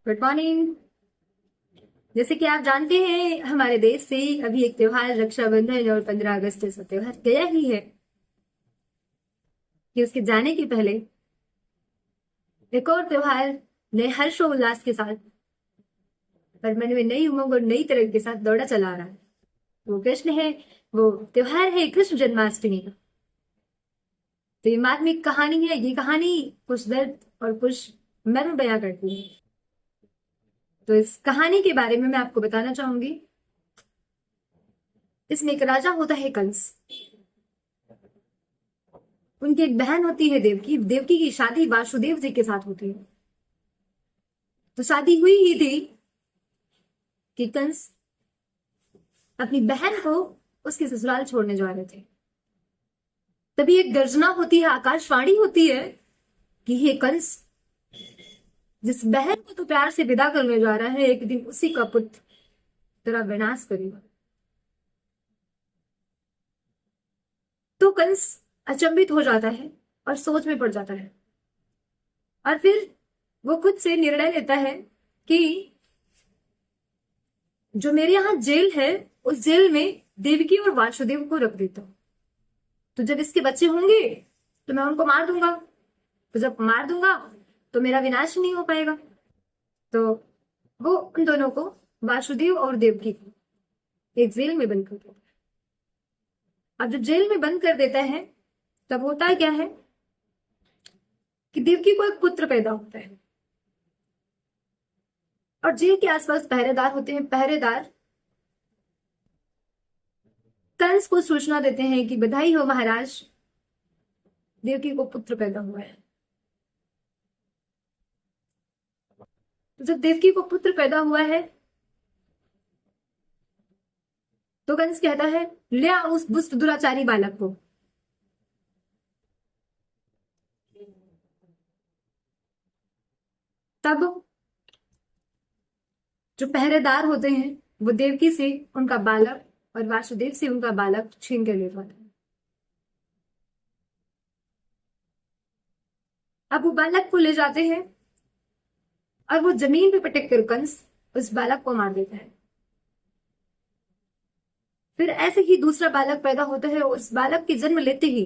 Good morning. जैसे कि आप जानते हैं, हमारे देश से अभी एक त्योहार रक्षाबंधन और 15 अगस्त जैसा त्योहार गया ही है। कि उसके जाने के पहले एक और त्योहार नए हर्षोल्लास के साथ और मन में नई उमंग और नई तरंग के साथ दौड़ा चला आ रहा है। वो कृष्ण है। वो त्योहार है कृष्ण जन्माष्टमी का। तो ये मार्मिक कहानी है। ये कहानी कुछ दर्द और कुछ मर्म बयां करती है। तो इस कहानी के बारे में मैं आपको बताना चाहूंगी। इसमें एक राजा होता है कंस। उनकी एक बहन होती है देवकी। देवकी की शादी वासुदेव जी के साथ होती है। तो शादी हुई ही थी कि कंस अपनी बहन को उसके ससुराल छोड़ने जा रहे थे। तभी एक गर्जना होती है, आकाशवाणी होती है कि हे कंस, जिस बहन को तू प्यार से विदा करने जा रहा है, एक दिन उसी का पुत्र तेरा विनाश करेगा। तो कंस अचंभित हो जाता है और सोच में पड़ जाता है। और फिर वो खुद से निर्णय लेता है कि जो मेरे यहाँ जेल है, उस जेल में देवकी और वासुदेव को रख देता हूं। तो जब इसके बच्चे होंगे तो मैं उनको मार दूंगा। तो जब मार दूंगा तो मेरा विनाश नहीं हो पाएगा। तो वो उन दोनों को, वासुदेव और देवकी को, एक जेल में बंद कर देता है। अब जब जेल में बंद कर देता है तब होता क्या है कि देवकी को एक पुत्र पैदा होता है। और जेल के आसपास पहरेदार होते हैं। पहरेदार कंस को सूचना देते हैं कि बधाई हो महाराज, देवकी को पुत्र पैदा हुआ है। तो जब देवकी को पुत्र पैदा हुआ है तो कंस कहता है, ले आओ उस दुष्ट दुराचारी बालक को। तब जो पहरेदार होते हैं वो देवकी से उनका बालक और वासुदेव से उनका बालक छीन कर ले जाते हैं। अब वो बालक को ले जाते हैं और वो जमीन पे पटक कर कंस उस बालक को मार देता है। फिर ऐसे ही दूसरा बालक पैदा होता है। उस बालक के जन्म लेते ही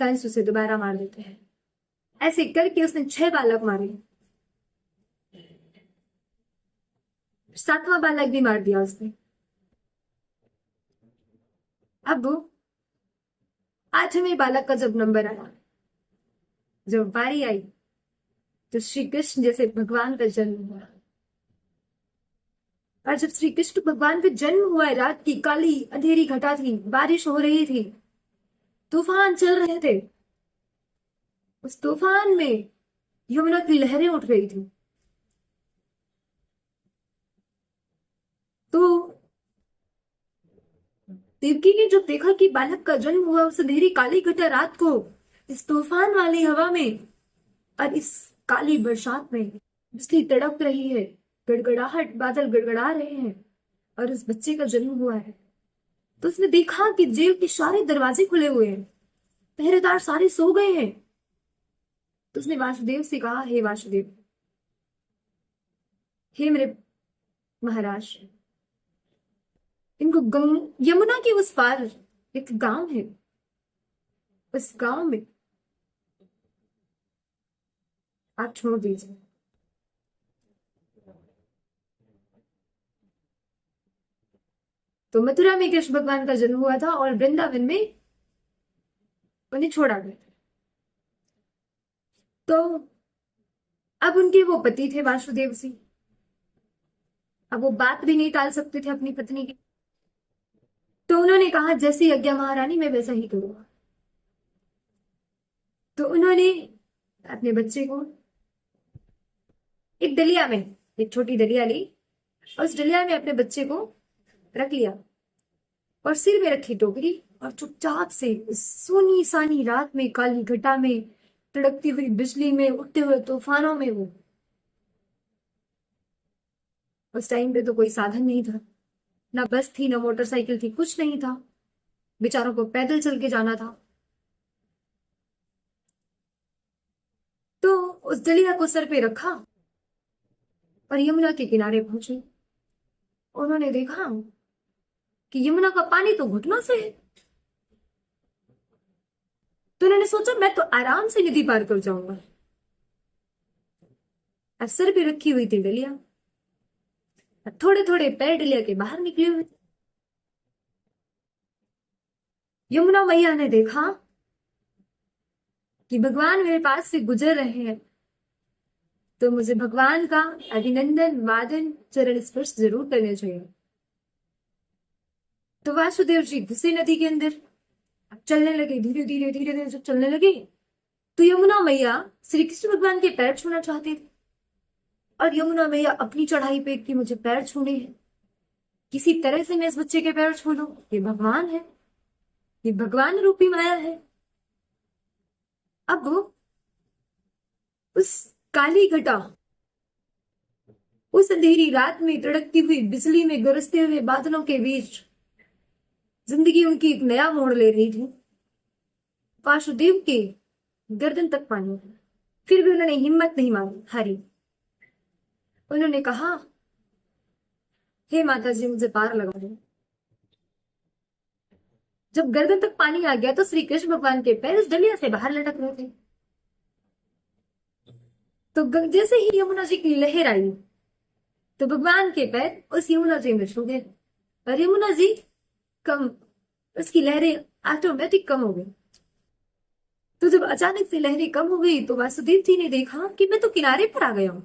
कंस उसे दोबारा मार देते हैं। ऐसे करके उसने 6 बालक मारे। सातवां बालक भी मार दिया उसने। अब 8वें बालक का जब नंबर आया, जब बारी आई, तो श्री कृष्ण जैसे भगवान का जन्म हुआ। और जब श्री कृष्ण भगवान का जन्म हुआ, रात की काली अंधेरी घटा थी, बारिश हो रही थी, तूफान चल रहे थे। उस तूफान में यमुना की लहरें उठ रही थी। तो देवकी ने जब देखा कि बालक का जन्म हुआ उस अंधेरी काली घटा रात को, इस तूफान वाली हवा में और इस काली बरसात में, बिजली तड़प रही है, गड़गड़ाहट, बादल गड़गड़ा रहे हैं और उस बच्चे का जन्म हुआ है, तो उसने देखा कि जेल के सारे दरवाजे खुले हुए हैं, पहरेदार सारे सो गए हैं। तो उसने वासुदेव से कहा, हे वासुदेव, हे मेरे महाराज, इनको यमुना के उस पार एक गांव है, उस गांव में आप छोड़ दीजिए। तो मथुरा में कृष्ण भगवान का जन्म हुआ था और वृंदावन में उन्हें छोड़ा गया। तो अब उनके वो पति थे वासुदेव सिंह। अब वो बात भी नहीं टाल सकते थे अपनी पत्नी की। तो उन्होंने कहा, जैसी आज्ञा महारानी, मैं वैसा ही करूंगा। तो उन्होंने अपने बच्चे को एक डलिया में, एक छोटी डलिया ली और उस डलिया में अपने बच्चे को रख लिया और सिर में रखी टोकरी और चुपचाप से उस सोनी सानी रात में, काली घटा में, तड़कती हुई बिजली में, उठते हुए तूफानों में, वो उस टाइम पे तो कोई साधन नहीं था, ना बस थी, ना मोटरसाइकिल थी, कुछ नहीं था। बेचारों को पैदल चल के जाना था। तो उस डलिया को सर पे रखा और यमुना के किनारे पहुंचे। उन्होंने देखा कि यमुना का पानी तो घुटनों से है। तो उन्होंने सोचा मैं तो आराम से नदी पार कर जाऊंगा। अब सर पे रखी हुई थी डलिया, थोड़े थोड़े पैर डलिया के बाहर निकले हुए थे। यमुना मैया ने देखा कि भगवान मेरे पास से गुजर रहे हैं, तो मुझे भगवान का अभिनंदन वादन चरण स्पर्श जरूर करना चाहिए। तो वासुदेव जी घुसे नदी के अंदर। अब चलने लगे, धीरे धीरे धीरे धीरे जब चलने लगे तो यमुना मैया श्री कृष्ण भगवान के पैर छूना चाहते थे। और यमुना मैया अपनी चढ़ाई पे कि मुझे पैर छूने हैं, किसी तरह से मैं इस बच्चे के पैर छू लूं, ये भगवान है, ये भगवान रूपी माया है। अब उस काली घटा, उस अंधेरी रात में तड़कती हुई बिजली में गरजते हुए बादलों के बीच जिंदगी उनकी एक नया मोड़ ले रही थी। वासुदेव के गर्दन तक पानी, फिर भी उन्होंने हिम्मत नहीं हारी। उन्होंने कहा, हे माता जी मुझे पार लगा दो। जब गर्दन तक पानी आ गया तो श्री कृष्ण भगवान के पैर उस डलिया से बाहर लटक रहे थे। तो जैसे ही यमुना जी की लहर आई तो भगवान के पैर उस यमुना जी में छू गए और यमुना जी कम, उसकी लहरें ऑटोमेटिक कम हो गई। तो जब अचानक से लहरें कम हो गई तो वासुदेव जी ने देखा कि मैं तो किनारे पर आ गया हूं।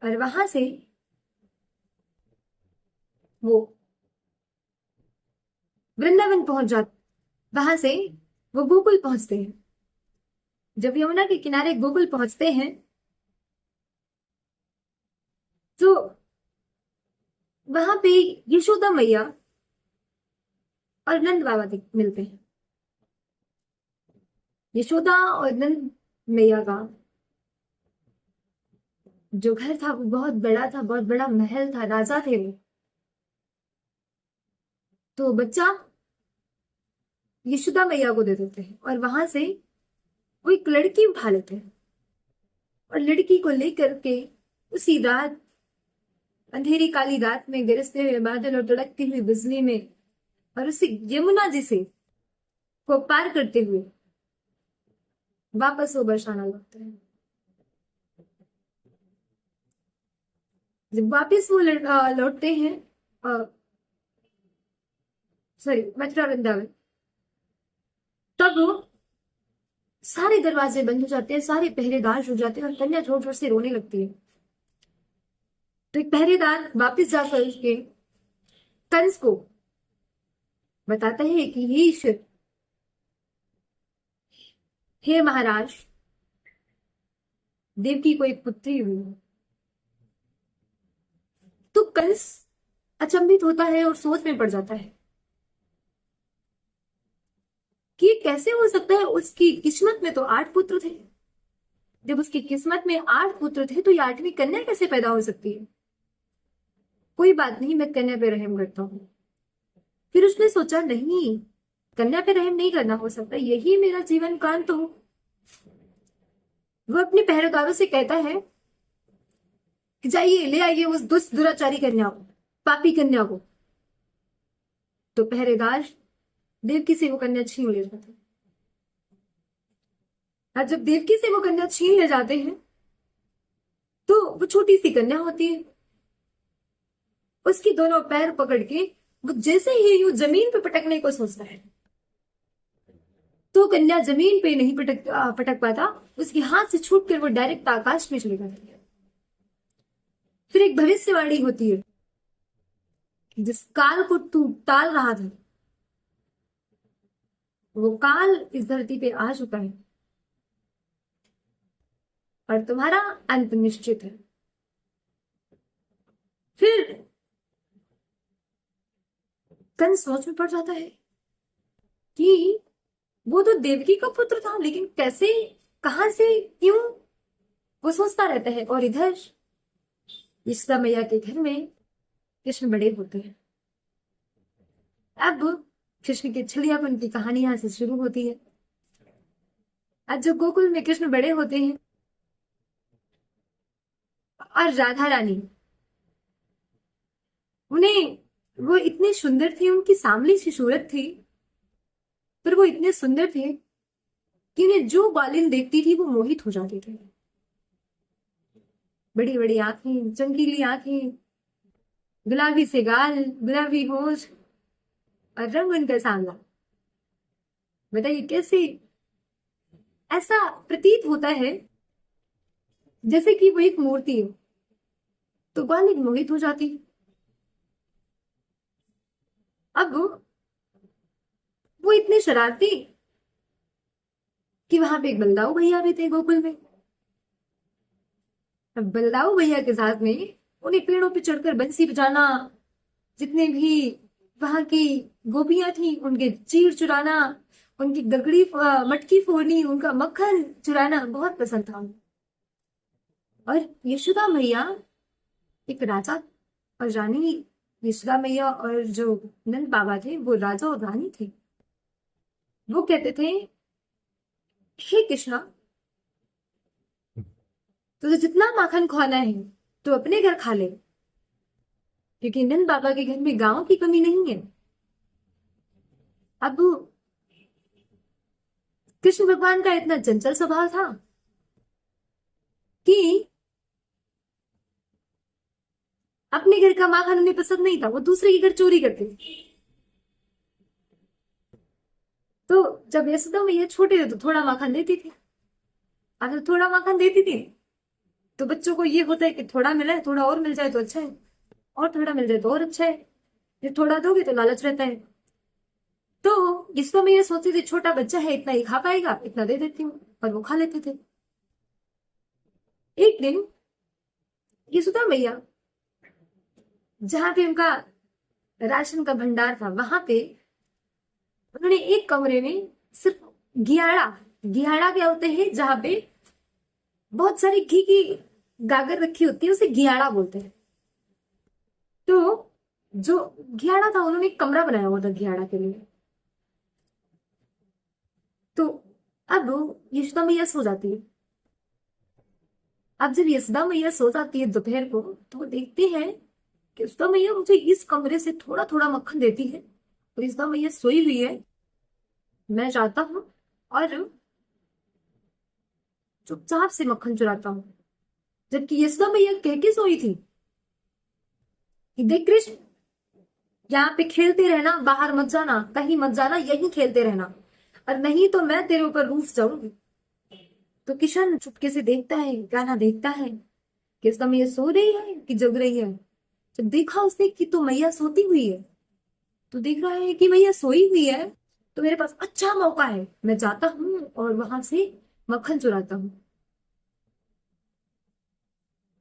और वहां से वो वृंदावन पहुंच जाते, वहां से वो गोकुल पहुंचते हैं। जब यमुना के किनारे गोकुल पहुंचते हैं तो वहां पे यशोदा मैया और नंद बाबा मिलते हैं। यशोदा और नंद मैया का जो घर था वो बहुत बड़ा था, बहुत बड़ा महल था, राजा थे वो। तो बच्चा यशोदा मैया को दे देते हैं और वहां से वो एक लड़की उठा लेते हैं और लड़की को लेकर के उसी रात, अंधेरी काली रात में गरजते हुए बादल और तड़कती हुई बिजली में और उसी यमुना जी से को पार करते हुए वापस वो बरसाना लगता है। जब वापस वो लौटते हैं, सॉरी मथुरा वृंदावन, तब वो सारे दरवाजे बंद हो जाते हैं, सारे पहरेदार जुट जाते हैं और कन्या जोर जोर से रोने लगती है। तो एक पहरेदार वापस जाकर उसके कंस को बताता है कि हे ईश्वर, हे महाराज, देवकी को एक पुत्री हुई। तो कंस अचंभित होता है और सोच में पड़ जाता है कि कैसे हो सकता है, उसकी किस्मत में तो 8 पुत्र थे। जब उसकी किस्मत में 8 पुत्र थे तो ये 8वीं कन्या कैसे पैदा हो सकती है। कोई बात नहीं, मैं कन्या पे रहम करता हूं। फिर उसने सोचा, नहीं, कन्या पे रहम नहीं करना हो सकता, यही मेरा जीवन कांत हो। वो अपने पहरेदारों से कहता है कि जाइए ले आइए उस दुष्ट दुराचारी कन्या को, पापी कन्या को। तो पहरेदार देवकी से वो कन्या छीन ले जाते हैं। और जब देवकी से वो कन्या छीन ले जाते हैं तो वो छोटी सी कन्या होती है। उसकी दोनों पैर पकड़ के वो जैसे ही यूं जमीन पे पटकने को सोचता है तो कन्या जमीन पे नहीं पटक पाता, उसके हाथ से छूट कर वो डायरेक्ट आकाश में चली जाती है। फिर एक भविष्यवाणी होती है, जिस काल को तू टाल रहा था वो काल इस धरती पे आ चुका है और तुम्हारा अंत निश्चित है। फिर कंस सोच में पड़ जाता है कि वो तो देवकी का पुत्र था, लेकिन कैसे, कहां से, क्यों, वो सोचता रहता है। और इधर यशोदा मैया के घर में कृष्ण बड़े होते हैं। अब कृष्ण के छलियापन की कहानी यहां से शुरू होती है। आज जो गोकुल में कृष्ण बड़े होते हैं और राधा रानी, उन्हें, वो इतने सुंदर थे, उनकी सांवली सी सूरत थी, पर वो इतने सुंदर थे कि उन्हें जो ग्वालिन देखती थी वो मोहित हो जाती थी। बड़ी बड़ी आंखें, चमकीली आंखें, गुलाबी से गाल, गुलाबी होंठ और रंग उनका सांवला। बताइए कैसे, ऐसा प्रतीत होता है जैसे कि वो एक मूर्ति हो। तो ग्वालिन मोहित हो जाती। अब वो इतने शरारती कि वहां पे एक बलदाऊ भैया भी थे गोकुल में। अब बलदाऊ भैया के साथ में उन्हें पेड़ों पे चढ़कर बंसी बजाना, जितने भी वहां की गोपियां थी उनके चीर चुराना, उनकी गगड़ी मटकी फोड़नी, उनका मक्खन चुराना बहुत पसंद था। और यशोदा मैया, एक राजा और रानी, यशोदा मैया और जो नंद बाबा थे वो राजा और रानी थे। वो कहते थे, हे कृष्णा, तुझे जितना माखन खाना है तो अपने घर खा ले, क्योंकि नंद बाबा के घर में गांव की कमी नहीं है। अब कृष्ण भगवान का इतना चंचल स्वभाव था कि अपने घर का माखन उन्हें पसंद नहीं था, वो दूसरे के घर चोरी करते थे। तो जब यशोदा मैया छोटे थे तो थोड़ा माखन देती थी। अगर थोड़ा माखन देती थी तो बच्चों को ये होता है कि थोड़ा मिला है, थोड़ा और मिल जाए तो अच्छा है, और थोड़ा मिल जाए तो और अच्छा है, फिर थोड़ा दोगे तो लालच रहता है। तो यशोदा मैया सोचती थी छोटा बच्चा है, इतना ही खा पाएगा, इतना दे देती हूँ, और वो खा लेते थे। एक दिन यशोदा मैया, जहां पे उनका राशन का भंडार था, वहां पे उन्होंने एक कमरे में सिर्फ घियाड़ा, घियाड़ा क्या होते हैं, जहां पे बहुत सारी घी की गागर रखी होती है, उसे घियाड़ा बोलते हैं। तो जो घियाड़ा था, उन्होंने एक कमरा बनाया हुआ था घियाड़ा के लिए। तो अब यशोदा मैया सो जाती है। अब जब यशोदा मैया सो जाती है दोपहर को, तो वो देखते हैं कि यशोदा मैया मुझे इस कमरे से थोड़ा थोड़ा मक्खन देती है, और यशोदा मैया सोई हुई है। मैं जाता हूँ और चुपचाप से मक्खन चुराता हूँ, जबकि यशोदा मैया कह के सोई थी कि देख कृष्ण, यहाँ पे खेलते रहना, बाहर मत जाना, कहीं मत जाना, यहीं खेलते रहना, और नहीं तो मैं तेरे ऊपर रूठ जाऊंगी। तो किशन चुपके से देखता है, गाना देखता है कि यशोदा मैया सो रही है कि जग रही है। जब देखा उसने कि तो मैया सोती हुई है, तो देख रहा है कि मैया सोई हुई है, तो मेरे पास अच्छा मौका है, मैं जाता हूँ और वहां से मक्खन चुराता हूँ।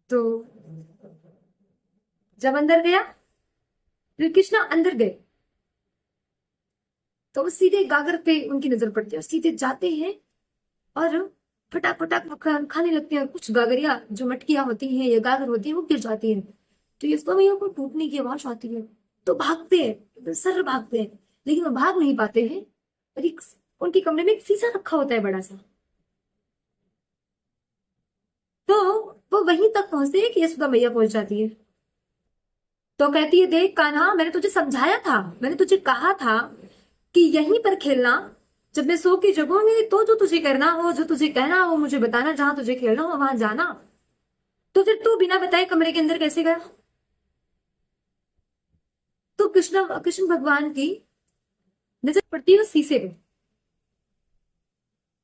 तो जब अंदर गया, फिर कृष्णा अंदर गए, तो वो सीधे गागर पे उनकी नजर पड़ती है, और सीधे जाते हैं और फटाक फटाक मक्खन खाने लगते हैं। कुछ गागरिया जो मटकियां होती हैं या गागर होती है वो गिर जाती है, तो यशोदा मैया को टूटने की आवाज आती है। तो भागते हैं, एकदम सर भागते हैं, लेकिन वो भाग नहीं पाते हैं। और एक उनके कमरे में एक शीशा रखा होता है बड़ा सा, तो वो वहीं तक पहुंचते हैं कि यशोदा मैया पहुंच जाती है। तो कहती है, देख कान्हा, मैंने तुझे समझाया था, मैंने तुझे कहा था कि यहीं पर खेलना, जब मैं सो के जगूंगी तो जो तुझे करना हो, जो तुझे कहना हो मुझे बताना, जहां तुझे खेलना हो वहां जाना। तो फिर तू बिना बताए कमरे के अंदर कैसे गया? तो कृष्ण भगवान की नजर पड़ती है उस शीशे पे।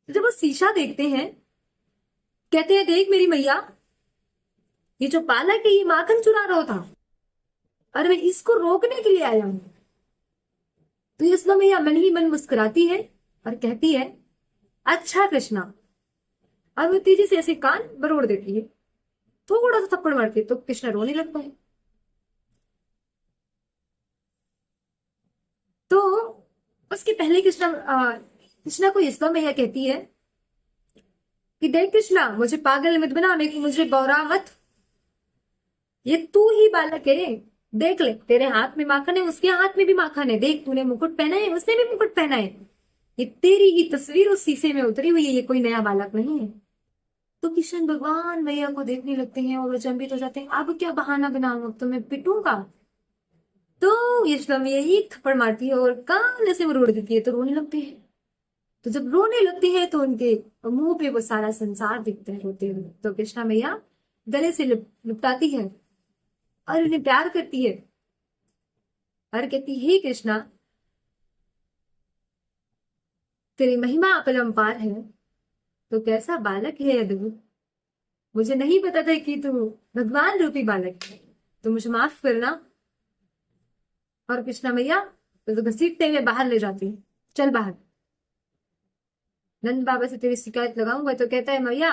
तो जब वो शीशा देखते हैं, कहते हैं, देख मेरी मैया, ये जो बालक है ये माखन चुरा रहा था, और मैं इसको रोकने के लिए आया हूं। तो यशोदा मैया मन ही मन मुस्कुराती है और कहती है, अच्छा कृष्णा। और वो तेजी से ऐसे कान बरोड़ देती है, थोड़ा सा थप्पड़ मारती है, तो कृष्णा रोने लगता है। तो उसके पहले कृष्णा को यशोदा मैया कहती है कि देख कृष्णा, मुझे पागल मत बना, मुझे बौरा मत, ये तू ही बालक है। देख ले, तेरे हाथ में माखन है, उसके हाथ में भी माखन है, देख तूने मुकुट पहना है, उसने भी मुकुट पहना है, ये तेरी ही तस्वीर उस शीशे में उतरी हुई है, ये कोई नया बालक नहीं है। तो कृष्ण भगवान मैया को देखने लगते हैं और वो चंबित हो जाते हैं। अब क्या बहाना बनाऊं, अब तो मैं पिटूंगा। तो यशोदा मैया एक थप्पड़ मारती है और कान से वो रोड़ देती है, तो रोने लगते हैं। तो जब रोने लगते हैं तो उनके मुंह पे वो सारा संसार दिखता है रोते हुए। तो कृष्णा मैया गले से लिपटाती है और उन्हें प्यार करती है और कहती है, हे कृष्णा, तेरी महिमा अपरंपार है, तो कैसा बालक है अद्भुत। मुझे नहीं पता था कि तू भगवान रूपी बालक है, तो मुझे माफ करना। और कृष्णा मैया तो घसीटते हुए बाहर ले जाती है, चल बाहर, नंद बाबा से तेरी शिकायत लगाऊंगा। तो कहता है, मैया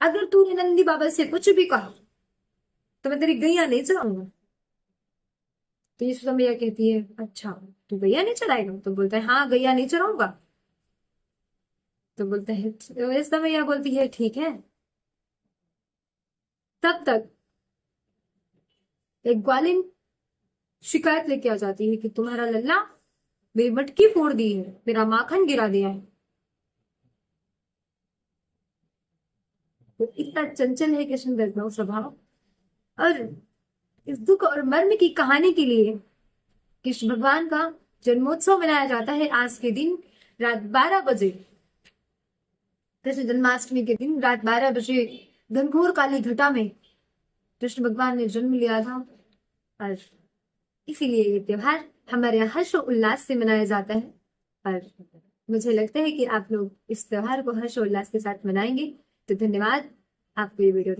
अगर तूने नंदी बाबा से कुछ भी कहा तो मैं तेरी गैया नहीं चलाऊंगा। तो यशोदा मैया कहती है, अच्छा तू गैया नहीं चलाएगा? तो बोलता है, हाँ गैया नहीं चलाऊंगा। तो बोलता है, तो यशोदा मैया बोलती है, ठीक है। तब तक एक ग्वालिन शिकायत लेके आ जाती है कि तुम्हारा लल्ला मेरी मटकी फोड़ दी है, मेरा माखन गिरा दिया है। तो इतना चंचल है कृष्ण वैष्णव स्वभाव। और इस दुख और मर्म की कहानी के लिए कृष्ण भगवान का जन्मोत्सव मनाया जाता है आज के दिन रात 12 बजे। कृष्ण जन्माष्टमी के दिन रात 12 बजे घनघोर काली घटा में कृष्ण भगवान ने जन्म लिया था। और इसीलिए ये त्योहार हमारे यहाँ हर्ष और उल्लास से मनाया जाता है। और मुझे लगता है कि आप लोग इस त्योहार को हर्ष और उल्लास के साथ मनाएंगे। तो धन्यवाद आपको ये वीडियो